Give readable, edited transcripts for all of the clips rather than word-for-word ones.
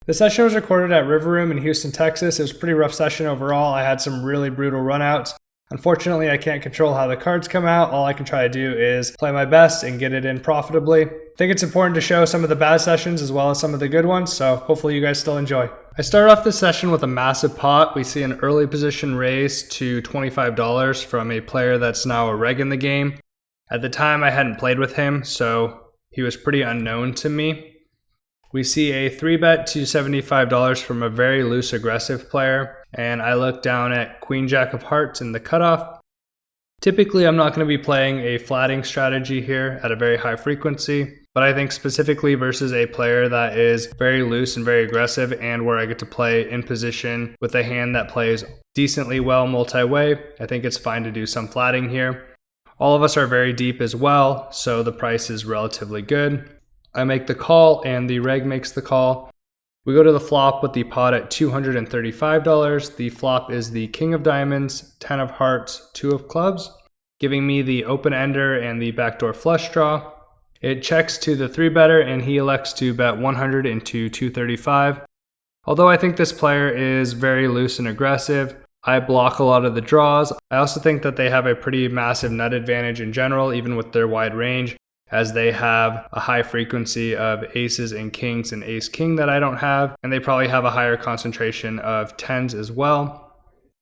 The session was recorded at River Room in Houston, Texas. It was a pretty rough session overall. I had some really brutal runouts. Unfortunately, I can't control how the cards come out. All I can try to do is play my best and get it in profitably. I think it's important to show some of the bad sessions as well as some of the good ones, so hopefully you guys still enjoy. I started off this session with a massive pot. We see an early position raise to $25 from a player that's now a reg in the game. At the time, I hadn't played with him, so he was pretty unknown to me. We see a 3-bet to $75 from a very loose aggressive player, and I look down at Queen Jack of Hearts in the cutoff. Typically, I'm not going to be playing a flatting strategy here at a very high frequency, but I think specifically versus a player that is very loose and very aggressive and where I get to play in position with a hand that plays decently well multi-way, I think it's fine to do some flatting here. All of us are very deep as well, so the price is relatively good. I make the call and the reg makes the call. We go to the flop with the pot at $235. The flop is the King of Diamonds, 10 of Hearts, 2 of Clubs, giving me the open ender and the backdoor flush draw. It checks to the 3-better and he elects to bet 100 into 235. Although I think this player is very loose and aggressive, I block a lot of the draws. I also think that they have a pretty massive nut advantage in general, even with their wide range, as they have a high frequency of aces and kings and ace-king that I don't have, and they probably have a higher concentration of 10s as well.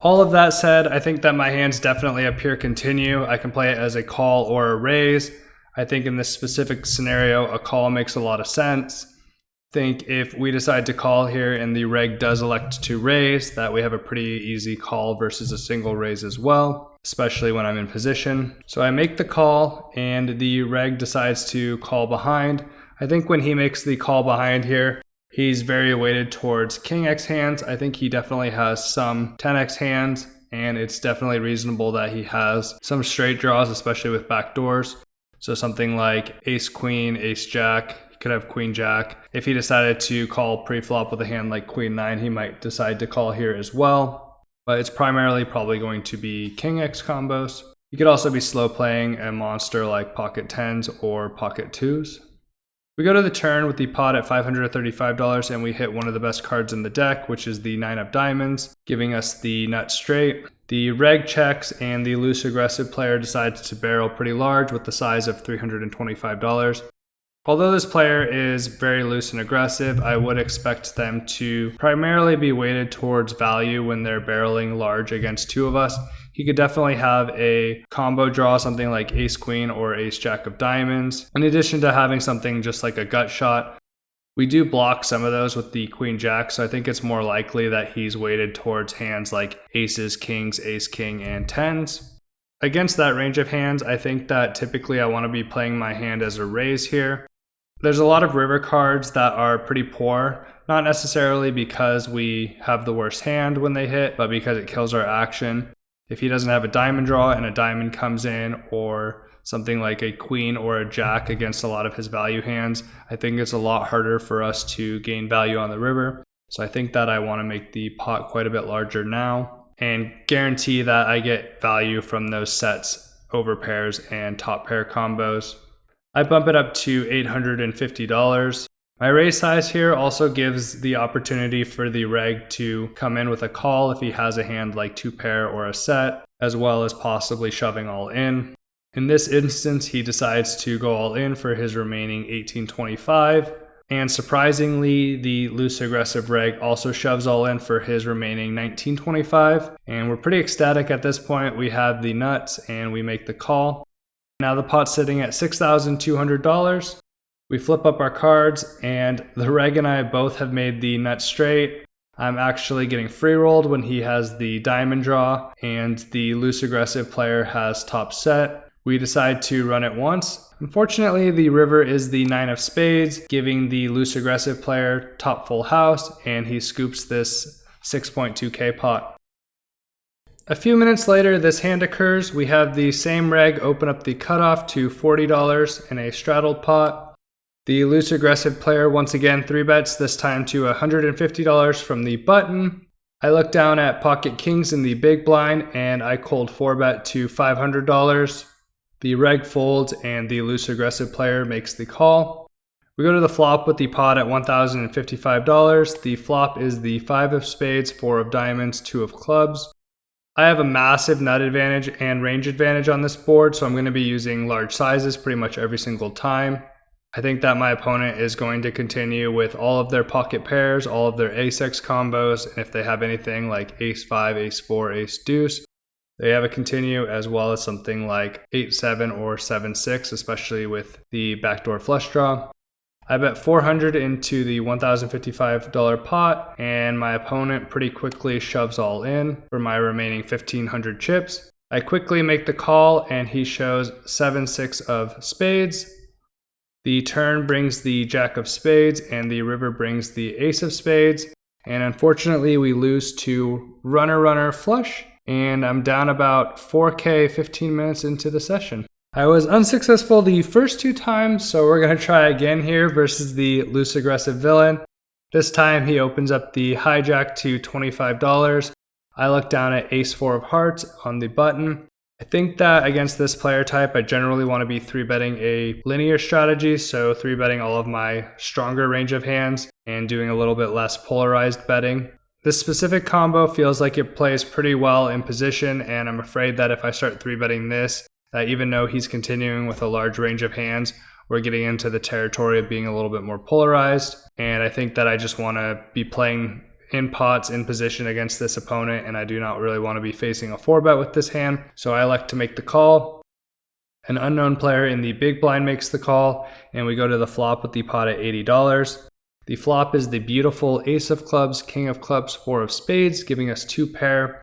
All of that said, I think that my hand's definitely a pure continue. I can play it as a call or a raise. I think in this specific scenario, a call makes a lot of sense. I think if we decide to call here and the reg does elect to raise, that we have a pretty easy call versus a single raise as well, especially when I'm in position. So I make the call and the reg decides to call behind. I think when he makes the call behind here, he's very weighted towards King X hands. I think he definitely has some 10X hands, and it's definitely reasonable that he has some straight draws, especially with backdoors. So something like Ace Queen, Ace Jack, he could have Queen Jack. If he decided to call pre-flop with a hand like Queen 9, he might decide to call here as well. But it's primarily probably going to be King X combos. You could also be slow playing a monster like pocket 10s or pocket 2s. We go to the turn with the pot at $535 and we hit one of the best cards in the deck, which is the 9 of Diamonds, giving us the nut straight. The reg checks and the loose aggressive player decides to barrel pretty large with the size of $325. Although this player is very loose and aggressive, I would expect them to primarily be weighted towards value when they're barreling large against 2 of us. He could definitely have a combo draw, something like Ace Queen or Ace Jack of Diamonds, in addition to having something just like a gut shot. We do block some of those with the Queen Jack, so I think it's more likely that he's weighted towards hands like aces, kings, ace king, and 10s. Against that range of hands, I think that typically I want to be playing my hand as a raise here. There's a lot of river cards that are pretty poor, not necessarily because we have the worst hand when they hit, but because it kills our action. If he doesn't have a diamond draw and a diamond comes in, or something like a queen or a jack against a lot of his value hands, I think it's a lot harder for us to gain value on the river. So I think that I want to make the pot quite a bit larger now and guarantee that I get value from those sets, over pairs, and top pair combos. I bump it up to $850. My raise size here also gives the opportunity for the reg to come in with a call if he has a hand like 2 pair or a set, as well as possibly shoving all in. In this instance, he decides to go all in for his remaining $1825, and surprisingly, the loose aggressive reg also shoves all in for his remaining $1925, and we're pretty ecstatic at this point. We have the nuts and we make the call. Now the pot's sitting at $6,200. We flip up our cards and the reg and I both have made the nut straight. I'm actually getting free rolled when he has the diamond draw and the loose aggressive player has top set. We decide to run it once. Unfortunately, the river is the 9 of spades, giving the loose aggressive player top full house, and he scoops this 6.2k pot. A few minutes later, this hand occurs. We have the same reg open up the cutoff to $40 in a straddled pot. The loose aggressive player once again 3-bets, this time to $150 from the button. I look down at pocket kings in the big blind and I cold 4-bet to $500. The reg folds and the loose aggressive player makes the call. We go to the flop with the pot at $1,055. The flop is the 5 of spades, 4 of diamonds, 2 of clubs. I have a massive nut advantage and range advantage on this board, so I'm going to be using large sizes pretty much every single time. I think that my opponent is going to continue with all of their pocket pairs, all of their ace-x combos, and if they have anything like ace-5, ace-4, ace-deuce, they have a continue, as well as something like 8-7 or 7-6, especially with the backdoor flush draw. I bet 400 into the $1,055 pot, and my opponent pretty quickly shoves all in for my remaining 1,500 chips. I quickly make the call, and he shows 7-6 of spades. The turn brings the jack of spades, and the river brings the ace of spades. And unfortunately, we lose to runner flush, and I'm down about 4K 15 minutes into the session. I was unsuccessful the first 2 times, so we're going to try again here versus the loose aggressive villain. This time he opens up the hijack to $25. I look down at ace-4 of hearts on the button. I think that against this player type, I generally want to be 3-betting a linear strategy, so 3-betting all of my stronger range of hands and doing a little bit less polarized betting. This specific combo feels like it plays pretty well in position, and I'm afraid that if I start 3-betting this, that even though he's continuing with a large range of hands, we're getting into the territory of being a little bit more polarized, and I think that I just want to be playing in pots in position against this opponent, and I do not really want to be facing a 4-bet with this hand, so I elect to make the call. An unknown player in the big blind makes the call, and we go to the flop with the pot at $80. The flop is the beautiful ace of clubs, king of clubs, 4 of spades, giving us 2 pair.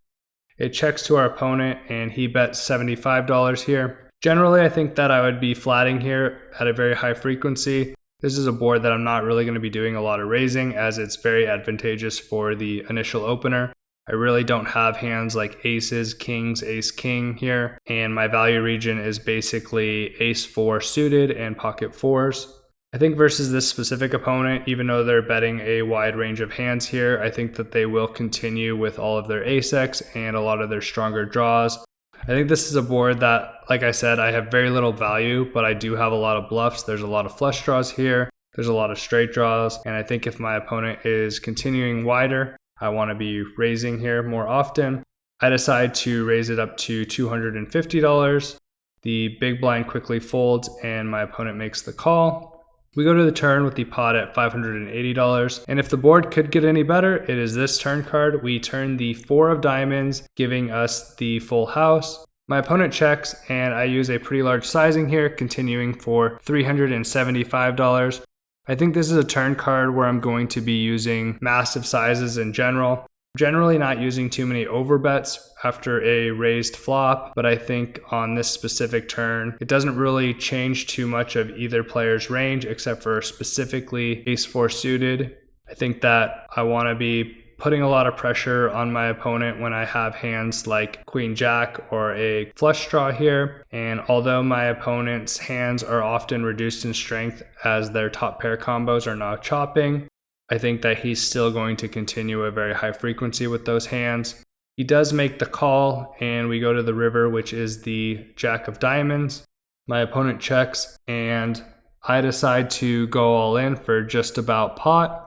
It checks to our opponent, and he bets $75 here. Generally, I think that I would be flatting here at a very high frequency. This is a board that I'm not really going to be doing a lot of raising, as it's very advantageous for the initial opener. I really don't have hands like aces, kings, ace-king here, and my value region is basically ace-4 suited and pocket 4s. I think versus this specific opponent, even though they're betting a wide range of hands here, I think that they will continue with all of their ace-x and a lot of their stronger draws. I think this is a board that, like I said, I have very little value, but I do have a lot of bluffs. There's a lot of flush draws here. There's a lot of straight draws. And I think if my opponent is continuing wider, I want to be raising here more often. I decide to raise it up to $250. The big blind quickly folds and my opponent makes the call. We go to the turn with the pot at $580, and if the board could get any better, it is this turn card. We turn the 4 of diamonds, giving us the full house. My opponent checks, and I use a pretty large sizing here, continuing for $375. I think this is a turn card where I'm going to be using massive sizes in general. Generally not using too many overbets after a raised flop, but I think on this specific turn, it doesn't really change too much of either player's range except for specifically ace-4 suited. I think that I want to be putting a lot of pressure on my opponent when I have hands like queen-jack or a flush draw here. And although my opponent's hands are often reduced in strength as their top pair combos are now chopping, I think that he's still going to continue a very high frequency with those hands. He does make the call, and we go to the river, which is the jack of diamonds. My opponent checks, and I decide to go all in for just about pot.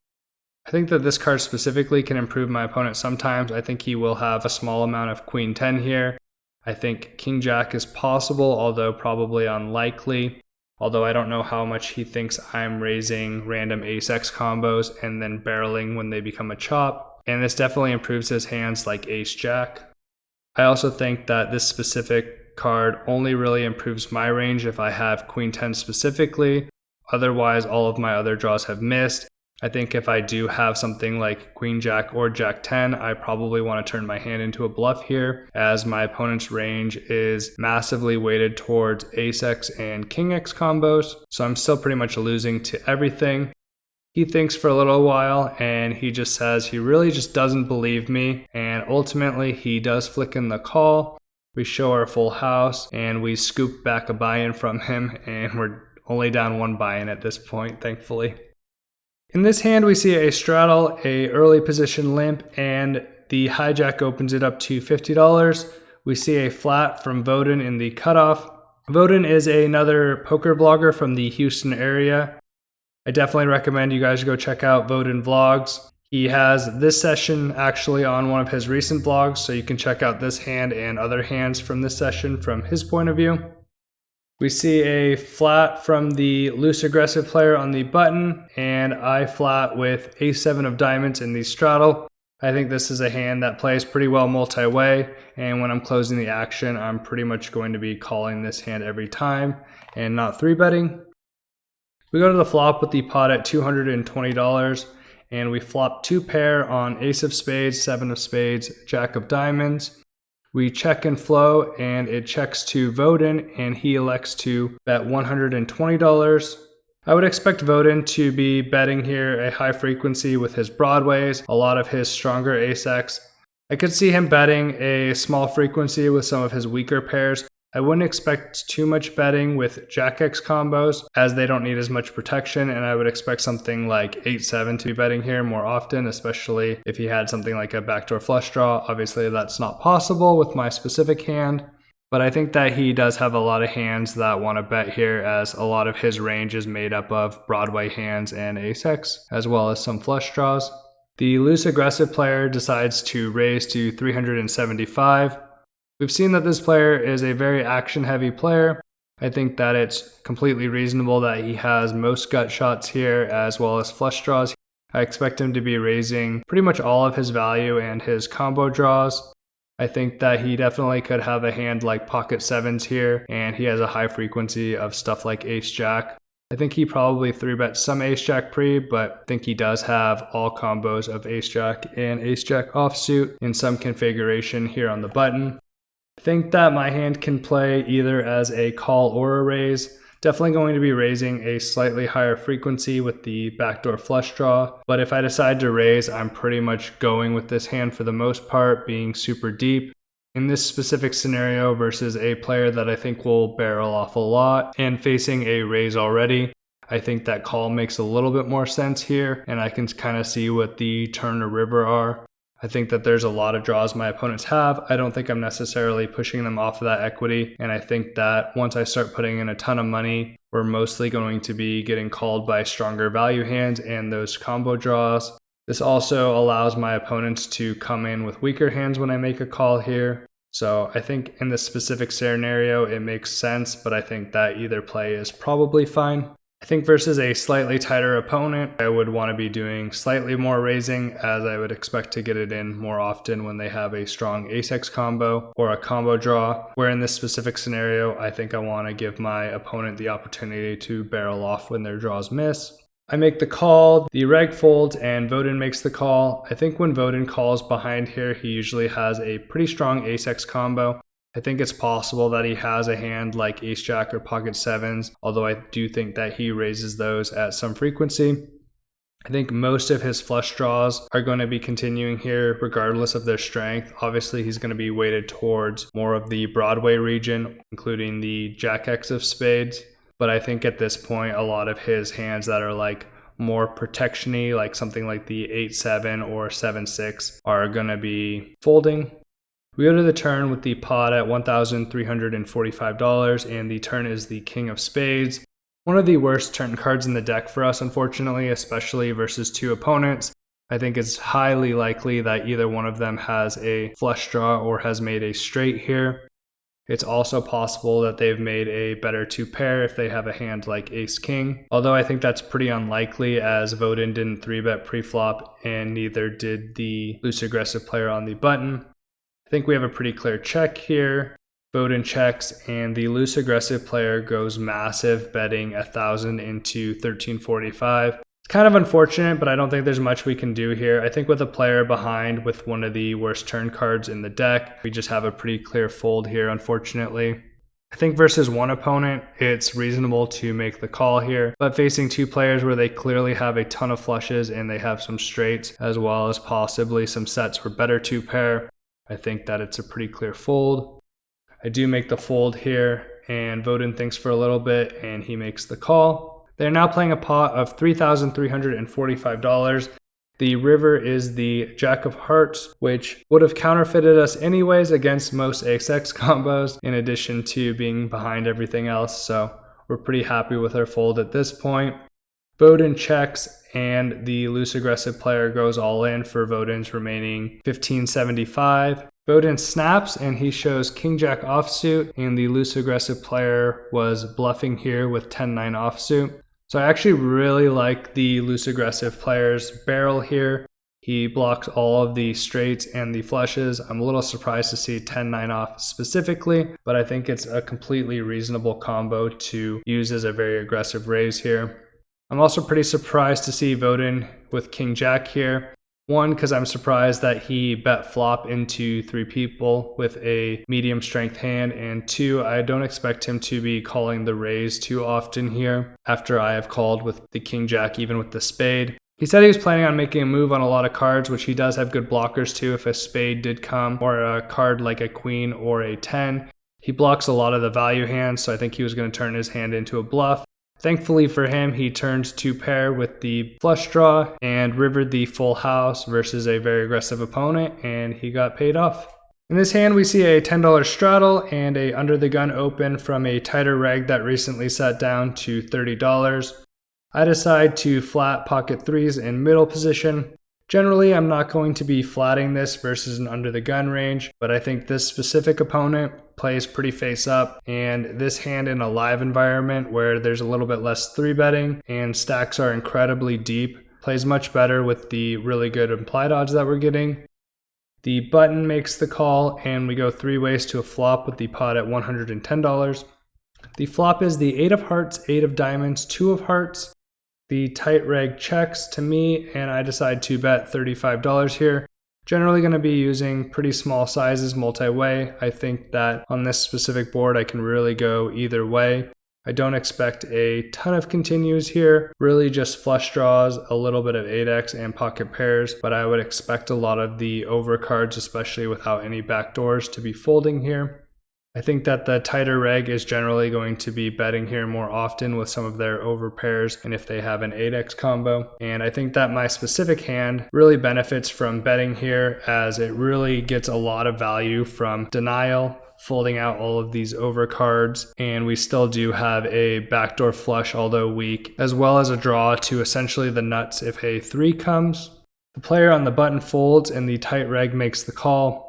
I think that this card specifically can improve my opponent sometimes. I think he will have a small amount of queen 10 here. I think king jack is possible, although probably unlikely. Although I don't know how much he thinks I'm raising random ace-x combos and then barreling when they become a chop. And this definitely improves his hands like ace-jack. I also think that this specific card only really improves my range if I have queen 10 specifically. Otherwise, all of my other draws have missed. I think if I do have something like queen jack or jack 10, I probably want to turn my hand into a bluff here, as my opponent's range is massively weighted towards ace-x and king-x combos, so I'm still pretty much losing to everything. He thinks for a little while, and he just says he really just doesn't believe me, and ultimately he does flick in the call. We show our full house, and we scoop back a buy-in from him, and we're only down 1 buy-in at this point, thankfully. In this hand, we see a straddle, a early position limp, and the hijack opens it up to $50. We see a flat from Voden in the cutoff. Voden is another poker vlogger from the Houston area. I definitely recommend you guys go check out Voden Vlogs. He has this session actually on one of his recent vlogs, so you can check out this hand and other hands from this session from his point of view. We see a flat from the loose aggressive player on the button, and I flat with ace-7 of diamonds in the straddle. I think this is a hand that plays pretty well multi-way, and when I'm closing the action, I'm pretty much going to be calling this hand every time and not 3-betting. We go to the flop with the pot at $220, and we flop 2 pair on ace of spades, 7 of spades, jack of diamonds. We check and flow, and it checks to Voden, and he elects to bet $120. I would expect Voden to be betting here a high frequency with his broadways, a lot of his stronger ace-x. I could see him betting a small frequency with some of his weaker pairs. I wouldn't expect too much betting with Jack-X combos, as they don't need as much protection, and I would expect something like 8-7 to be betting here more often, especially if he had something like a backdoor flush draw. Obviously that's not possible with my specific hand, but I think that he does have a lot of hands that want to bet here, as a lot of his range is made up of Broadway hands and ace-x, as well as some flush draws. The loose aggressive player decides to raise to 375. We've seen that this player is a very action-heavy player. I think that it's completely reasonable that he has most gut shots here as well as flush draws. I expect him to be raising pretty much all of his value and his combo draws. I think that he definitely could have a hand like pocket sevens here, and he has a high frequency of stuff like ace-jack. I think he probably 3-bets some ace-jack pre, but I think he does have all combos of ace-jack and ace-jack offsuit in some configuration here on the button. I think that my hand can play either as a call or a raise. Definitely going to be raising a slightly higher frequency with the backdoor flush draw, but if I decide to raise, I'm pretty much going with this hand for the most part, being super deep. In this specific scenario versus a player that I think will barrel off a lot and facing a raise already, I think that call makes a little bit more sense here, and I can kind of see what the turn or river are. I think that there's a lot of draws my opponents have. I don't think I'm necessarily pushing them off of that equity, and I think that once I start putting in a ton of money, we're mostly going to be getting called by stronger value hands and those combo draws. This also allows my opponents to come in with weaker hands when I make a call here. So I think in this specific scenario it makes sense, but I think that either play is probably fine. I think versus a slightly tighter opponent, I would want to be doing slightly more raising, as I would expect to get it in more often when they have a strong ace-x combo or a combo draw, where in this specific scenario, I think I want to give my opponent the opportunity to barrel off when their draws miss. I make the call, the reg folds, and Voden makes the call. I think when Voden calls behind here, he usually has a pretty strong ace-x combo. I think it's possible that he has a hand like ace-jack or pocket sevens, although I do think that he raises those at some frequency. I think most of his flush draws are going to be continuing here regardless of their strength. Obviously, he's going to be weighted towards more of the Broadway region, including the Jack-X of spades. But I think at this point, a lot of his hands that are like more protection-y, like something like the 8-7 or 7-6, are going to be folding. We go to the turn with the pot at $1,345, and the turn is the king of spades. One of the worst turn cards in the deck for us, unfortunately, especially versus two opponents. I think it's highly likely that either one of them has a flush draw or has made a straight here. It's also possible that they've made a better two pair if they have a hand like ace-king, although I think that's pretty unlikely, as Voden didn't 3-bet pre-flop and neither did the loose aggressive player on the button. I think we have a pretty clear check here. Voden checks, and the loose aggressive player goes massive, betting 1,000 into 1345. It's kind of unfortunate, but I don't think there's much we can do here. I think with a player behind with one of the worst turn cards in the deck, we just have a pretty clear fold here, unfortunately. I think versus one opponent, it's reasonable to make the call here, but facing two players where they clearly have a ton of flushes and they have some straights, as well as possibly some sets or better two pair, I think that it's a pretty clear fold. I do make the fold here, and Voden thinks for a little bit, and he makes the call. They're now playing a pot of $3,345. The river is the Jack of Hearts, which would have counterfeited us anyways against most ace-x combos, in addition to being behind everything else, so we're pretty happy with our fold at this point. Voden checks and the loose aggressive player goes all in for Voden's remaining 1575. Voden snaps and he shows king jack offsuit, and the loose aggressive player was bluffing here with 10-9 offsuit. So I actually really like the loose aggressive player's barrel here. He blocks all of the straights and the flushes. I'm a little surprised to see 10-9 off specifically, but I think it's a completely reasonable combo to use as a very aggressive raise here. I'm also pretty surprised to see Voden with king jack here. One, because I'm surprised that he bet flop into 3 people with a medium strength hand, and 2, I don't expect him to be calling the raise too often here after I have called with the king jack, even with the spade. He said he was planning on making a move on a lot of cards, which he does have good blockers too if a spade did come, or a card like a queen or a 10. He blocks a lot of the value hands, so I think he was going to turn his hand into a bluff. Thankfully for him, he turned 2 pair with the flush draw and rivered the full house versus a very aggressive opponent, and he got paid off. In this hand, we see a $10 straddle and a under the gun open from a tighter reg that recently sat down to $30. I decide to flat pocket 3s in middle position. Generally, I'm not going to be flatting this versus an under the gun range, but I think this specific opponent plays pretty face up, and this hand in a live environment where there's a little bit less 3-betting and stacks are incredibly deep plays much better with the really good implied odds that we're getting. The button makes the call, and we go 3 ways to a flop with the pot at $110. The flop is the 8 of hearts, 8 of diamonds, 2 of hearts. The tight reg checks to me, and I decide to bet $35 here. Generally going to be using pretty small sizes multi-way. I think that on this specific board I can really go either way. I don't expect a ton of continues here, really just flush draws, a little bit of 8x and pocket pairs, but I would expect a lot of the overcards, especially without any backdoors, to be folding here. I think that the tighter reg is generally going to be betting here more often with some of their over pairs and if they have an 8x combo. And I think that my specific hand really benefits from betting here, as it really gets a lot of value from denial, folding out all of these overcards, and we still do have a backdoor flush, although weak, as well as a draw to essentially the nuts if a 3 comes. The player on the button folds and the tight reg makes the call.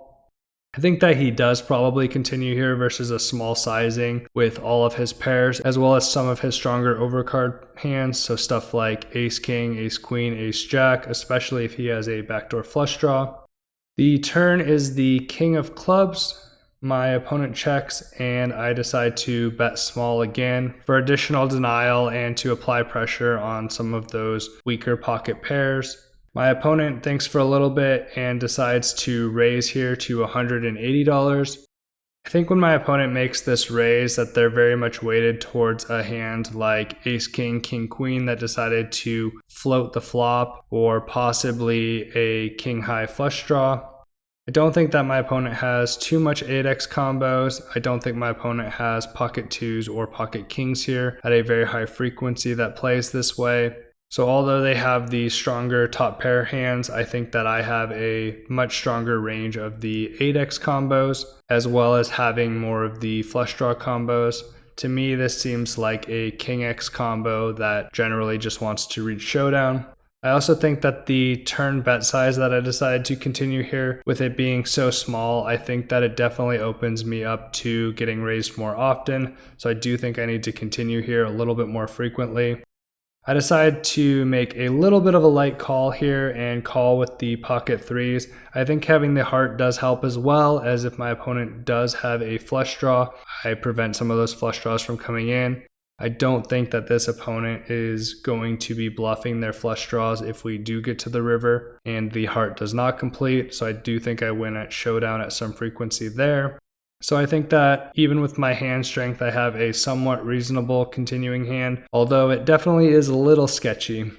I think that he does probably continue here versus a small sizing with all of his pairs, as well as some of his stronger overcard hands, so stuff like ace king, ace queen, ace jack, especially if he has a backdoor flush draw. The turn is the king of clubs. My opponent checks and I decide to bet small again for additional denial and to apply pressure on some of those weaker pocket pairs. My opponent thinks for a little bit and decides to raise here to $180. I think when my opponent makes this raise that they're very much weighted towards a hand like ace king, king queen that decided to float the flop, or possibly a king high flush draw. I don't think that my opponent has too much 8x combos. I don't think my opponent has pocket 2s or pocket kings here at a very high frequency that plays this way. So although they have the stronger top pair hands, I think that I have a much stronger range of the 8x combos, as well as having more of the flush draw combos. To me, this seems like a king x combo that generally just wants to reach showdown. I also think that the turn bet size that I decided to continue here, with it being so small, I think that it definitely opens me up to getting raised more often. So I do think I need to continue here a little bit more frequently. I decide to make a little bit of a light call here and call with the pocket 3s. I think having the heart does help, as well as if my opponent does have a flush draw, I prevent some of those flush draws from coming in. I don't think that this opponent is going to be bluffing their flush draws if we do get to the river and the heart does not complete, so I do think I win at showdown at some frequency there. So I think that even with my hand strength, I have a somewhat reasonable continuing hand, although it definitely is a little sketchy.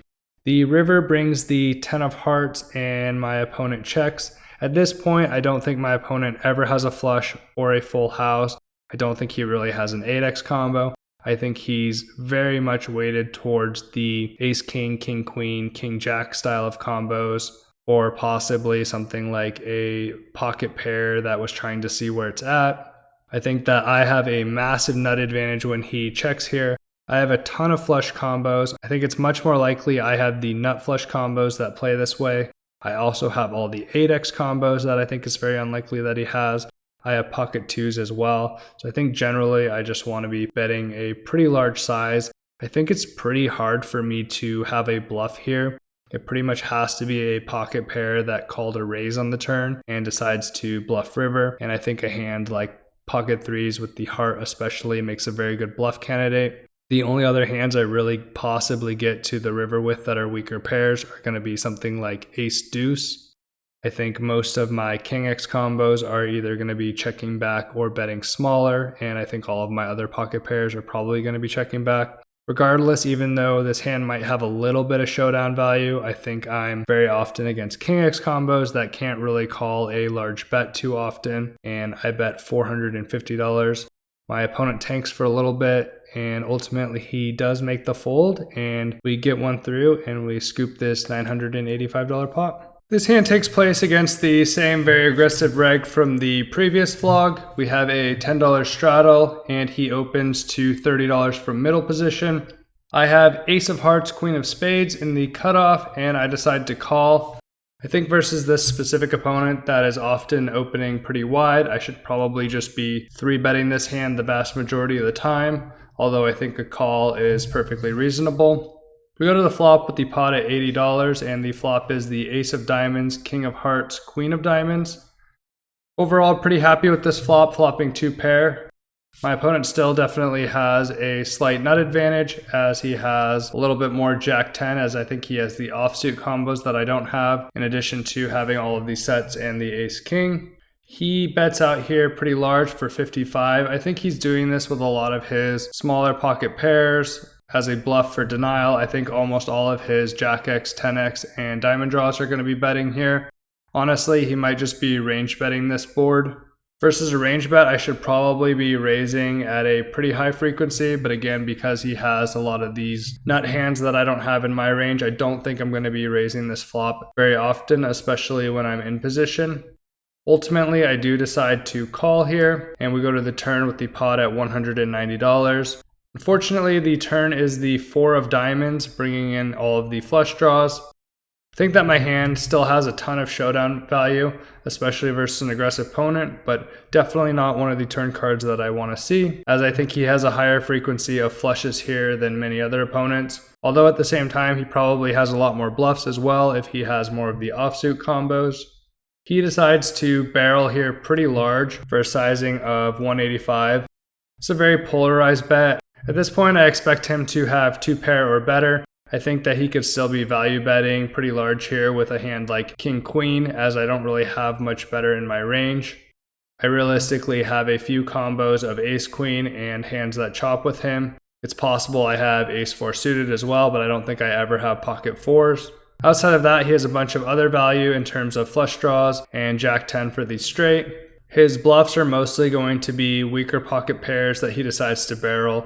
The river brings the 10 of hearts and my opponent checks. At this point, I don't think my opponent ever has a flush or a full house. I don't think he really has an 8x combo. I think he's very much weighted towards the ace king, king queen, king jack style of combos, or possibly something like a pocket pair that was trying to see where it's at. I think that I have a massive nut advantage when he checks here. I have a ton of flush combos. I think it's much more likely I have the nut flush combos that play this way. I also have all the 8x combos that I think is very unlikely that he has. I have pocket 2s as well. So I think generally I just want to be betting a pretty large size. I think it's pretty hard for me to have a bluff here. It pretty much has to be a pocket pair that called a raise on the turn and decides to bluff river. And I think a hand like pocket 3s with the heart especially makes a very good bluff candidate. The only other hands I really possibly get to the river with that are weaker pairs are going to be something like ace deuce. I think most of my king x combos are either going to be checking back or betting smaller, and I think all of my other pocket pairs are probably going to be checking back. Regardless, even though this hand might have a little bit of showdown value, I think I'm very often against king x combos that can't really call a large bet too often, and I bet $450. My opponent tanks for a little bit, and ultimately he does make the fold, and we get one through, and we scoop this $985 pot. This hand takes place against the same very aggressive reg from the previous vlog. We have a $10 straddle, and he opens to $30 from middle position. I have ace of hearts, queen of spades in the cutoff, and I decide to call. I think versus this specific opponent that is often opening pretty wide, I should probably just be 3-betting this hand the vast majority of the time, although I think a call is perfectly reasonable. We go to the flop with the pot at $80, and the flop is the ace of diamonds, king of hearts, queen of diamonds. Overall, pretty happy with this flop, flopping 2 pair. My opponent still definitely has a slight nut advantage as he has a little bit more jack 10, as I think he has the offsuit combos that I don't have, in addition to having all of these sets and the ace king. He bets out here pretty large for 55. I think he's doing this with a lot of his smaller pocket pairs as a bluff for denial. I think almost all of his jack x, 10x, and diamond draws are going to be betting here. Honestly, he might just be range betting this board. Versus a range bet, I should probably be raising at a pretty high frequency, but again, because he has a lot of these nut hands that I don't have in my range, I don't think I'm going to be raising this flop very often, especially when I'm in position. Ultimately, I do decide to call here, and we go to the turn with the pot at $190. Unfortunately, the turn is the 4 of diamonds, bringing in all of the flush draws. I think that my hand still has a ton of showdown value, especially versus an aggressive opponent, but definitely not one of the turn cards that I want to see, as I think he has a higher frequency of flushes here than many other opponents. Although at the same time, he probably has a lot more bluffs as well if he has more of the offsuit combos. He decides to barrel here pretty large for a sizing of 185. It's a very polarized bet. At this point, I expect him to have 2 pair or better. I think that he could still be value betting pretty large here with a hand like king queen, as I don't really have much better in my range. I realistically have a few combos of ace queen and hands that chop with him. It's possible I have ace 4 suited as well, but I don't think I ever have pocket 4s. Outside of that, he has a bunch of other value in terms of flush draws and jack 10 for the straight. His bluffs are mostly going to be weaker pocket pairs that he decides to barrel.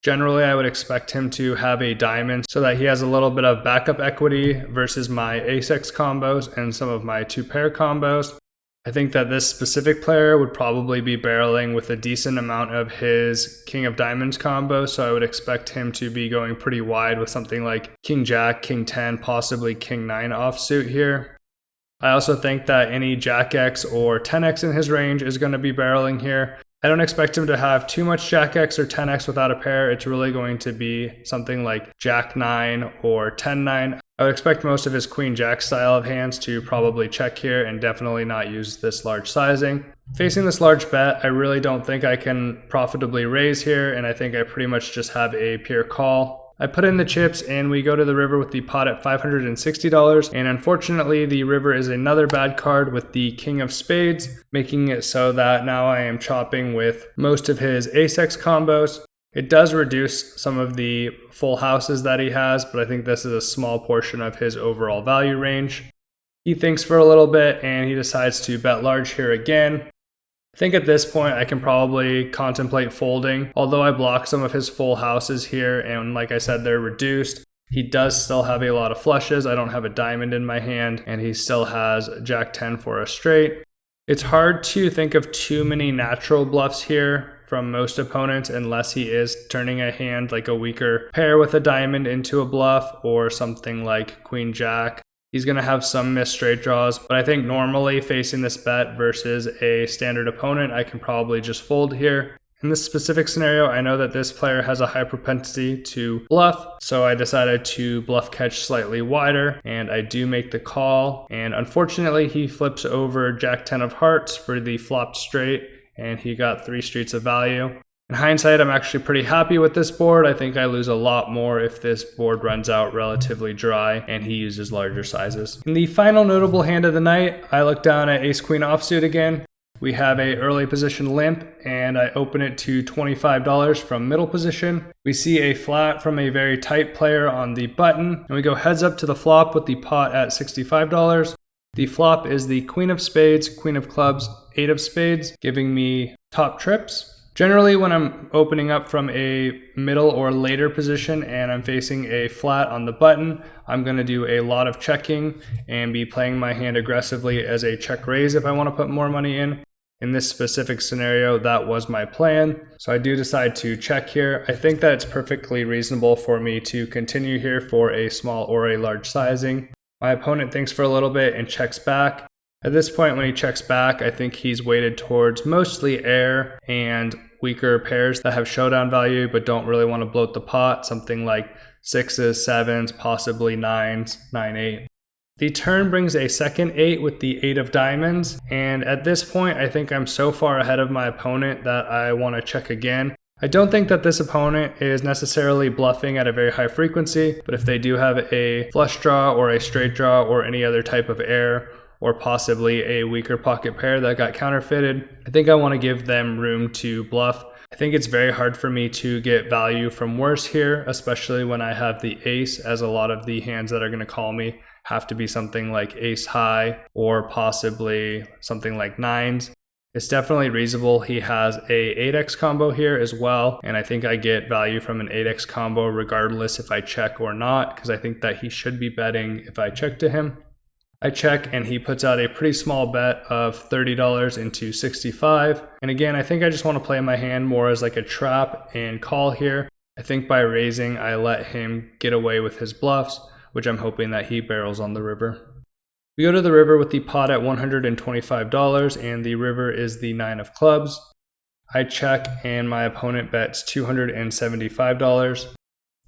Generally, I would expect him to have a diamond so that he has a little bit of backup equity versus my ace-x combos and some of my 2-pair combos. I think that this specific player would probably be barreling with a decent amount of his king of diamonds combo, so I would expect him to be going pretty wide with something like king jack, king 10, possibly king 9 offsuit here. I also think that any jack x or 10x in his range is going to be barreling here. I don't expect him to have too much jack x or 10x without a pair. It's really going to be something like jack 9 or 10 9. I would expect most of his queen jack style of hands to probably check here and definitely not use this large sizing. Facing this large bet, I really don't think I can profitably raise here, and I think I pretty much just have a pure call. I put in the chips and we go to the river with the pot at $560, and unfortunately the river is another bad card with the king of spades, making it so that now I am chopping with most of his ace-x combos. It does reduce some of the full houses that he has, but I think this is a small portion of his overall value range. He thinks for a little bit and he decides to bet large here again. I think at this point I can probably contemplate folding, although I block some of his full houses here, and like I said, they're reduced. He does still have a lot of flushes. I don't have a diamond in my hand, and he still has jack 10 for a straight. It's hard to think of too many natural bluffs here from most opponents unless he is turning a hand like a weaker pair with a diamond into a bluff or something like queen jack. He's going to have some missed straight draws, but I think normally facing this bet versus a standard opponent, I can probably just fold here. In this specific scenario, I know that this player has a high propensity to bluff, so I decided to bluff catch slightly wider, and I do make the call. And unfortunately, he flips over Jack 10 of hearts for the flopped straight, and he got 3 streets of value. In hindsight, I'm actually pretty happy with this board. I think I lose a lot more if this board runs out relatively dry and he uses larger sizes. In the final notable hand of the night, I look down at ace queen offsuit again. We have a early position limp and I open it to $25 from middle position. We see a flat from a very tight player on the button and we go heads up to the flop with the pot at $65. The flop is the queen of spades, queen of clubs, 8 of spades, giving me top trips. Generally, when I'm opening up from a middle or later position and I'm facing a flat on the button, I'm going to do a lot of checking and be playing my hand aggressively as a check raise if I want to put more money in. In this specific scenario, that was my plan. So I do decide to check here. I think that it's perfectly reasonable for me to continue here for a small or a large sizing. My opponent thinks for a little bit and checks back. At this point, when he checks back, I think he's weighted towards mostly air and weaker pairs that have showdown value but don't really want to bloat the pot, something like 6s, 7s, possibly 9s, 9-8. The turn brings a second 8 with the 8 of diamonds, and at this point I think I'm so far ahead of my opponent that I want to check again. I don't think that this opponent is necessarily bluffing at a very high frequency, but if they do have a flush draw or a straight draw or any other type of air, or possibly a weaker pocket pair that got counterfeited, I think I want to give them room to bluff. I think it's very hard for me to get value from worse here, especially when I have the ace, as a lot of the hands that are going to call me have to be something like ace high or possibly something like 9s. It's definitely reasonable. He has a 8x combo here as well, and I think I get value from an 8x combo regardless if I check or not, because I think that he should be betting if I check to him. I check and he puts out a pretty small bet of $30 into 65. And again, I think I just want to play my hand more as like a trap and call here. I think by raising, I let him get away with his bluffs, which I'm hoping that he barrels on the river. We go to the river with the pot at $125 and the river is the 9 of clubs. I check and my opponent bets $275.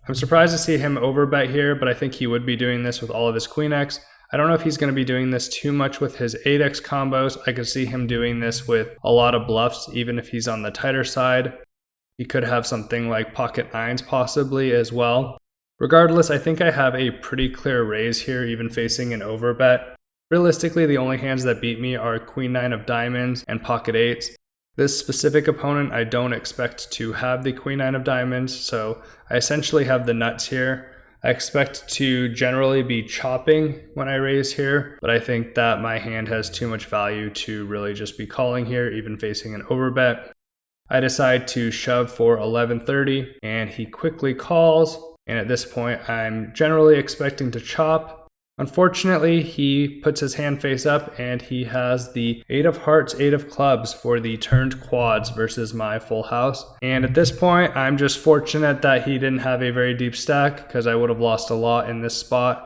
I'm surprised to see him overbet here, but I think he would be doing this with all of his queen X. I don't know if he's going to be doing this too much with his 8x combos. I could see him doing this with a lot of bluffs, even if he's on the tighter side. He could have something like pocket 9s possibly as well. Regardless, I think I have a pretty clear raise here, even facing an overbet. Realistically, the only hands that beat me are queen 9 of diamonds and pocket 8s. This specific opponent, I don't expect to have the queen 9 of diamonds, so I essentially have the nuts here. I expect to generally be chopping when I raise here, but I think that my hand has too much value to really just be calling here, even facing an overbet. I decide to shove for 1130 and he quickly calls, and at this point I'm generally expecting to chop. Unfortunately, he puts his hand face up and he has the 8 of hearts, 8 of clubs for the turned quads versus my full house. And at this point, I'm just fortunate that he didn't have a very deep stack because I would have lost a lot in this spot.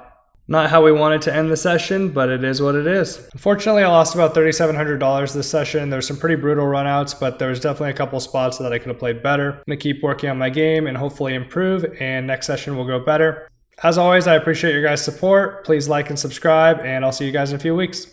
Not how we wanted to end the session, but it is what it is. Unfortunately, I lost about $3,700 this session. There's some pretty brutal runouts, but there was definitely a couple spots that I could have played better. I'm going to keep working on my game and hopefully improve, and next session will go better. As always, I appreciate your guys' support. Please like and subscribe, and I'll see you guys in a few weeks.